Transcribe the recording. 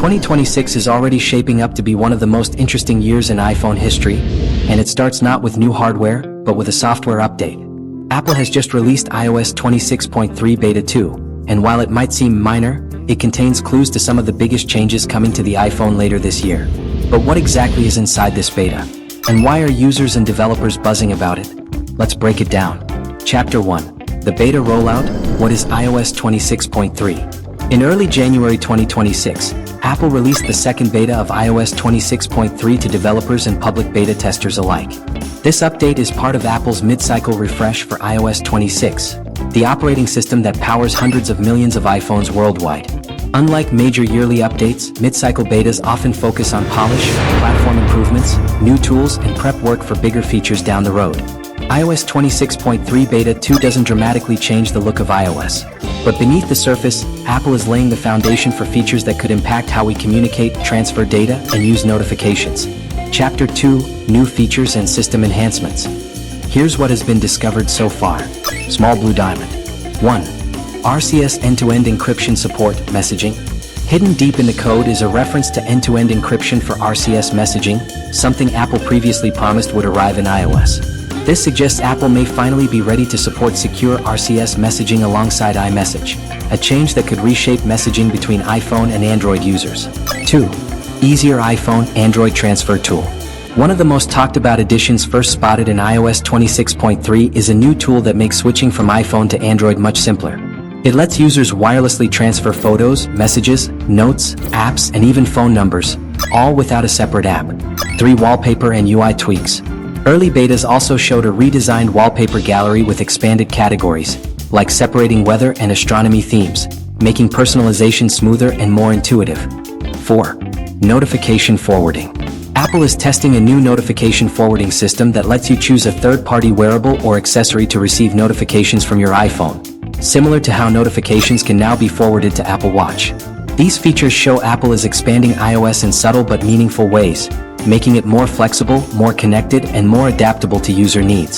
2026 is already shaping up to be one of the most interesting years in iPhone history, and it starts not with new hardware, but with a software update. Apple has just released iOS 26.3 Beta 2, and while it might seem minor, it contains clues to some of the biggest changes coming to the iPhone later this year. But what exactly is inside this beta? And why are users and developers buzzing about it? Let's break it down. Chapter 1. The beta rollout. What is iOS 26.3? In early January 2026, Apple released the second beta of iOS 26.3 to developers and public beta testers alike. This update is part of Apple's mid-cycle refresh for iOS 26, the operating system that powers hundreds of millions of iPhones worldwide. Unlike major yearly updates, mid-cycle betas often focus on polish, platform improvements, new tools, and prep work for bigger features down the road. iOS 26.3 Beta 2 doesn't dramatically change the look of iOS. But beneath the surface, Apple is laying the foundation for features that could impact how we communicate, transfer data, and use notifications. Chapter 2. New features and system enhancements. Here's what has been discovered so far. Small blue diamond. 1. RCS end-to-end encryption support messaging. Hidden deep in the code is a reference to end-to-end encryption for RCS messaging, something Apple previously promised would arrive in iOS. This suggests Apple may finally be ready to support secure RCS messaging alongside iMessage, a change that could reshape messaging between iPhone and Android users. 2. Easier iPhone-Android transfer tool. One of the most talked about additions first spotted in iOS 26.3 is a new tool that makes switching from iPhone to Android much simpler. It lets users wirelessly transfer photos, messages, notes, apps, and even phone numbers, all without a separate app. 3. Wallpaper and UI tweaks. Early betas also showed a redesigned wallpaper gallery with expanded categories, like separating weather and astronomy themes, making personalization smoother and more intuitive. 4. Notification forwarding. Apple is testing a new notification forwarding system that lets you choose a third-party wearable or accessory to receive notifications from your iPhone, similar to how notifications can now be forwarded to Apple Watch. These features show Apple is expanding iOS in subtle but meaningful ways, making it more flexible, more connected, and more adaptable to user needs.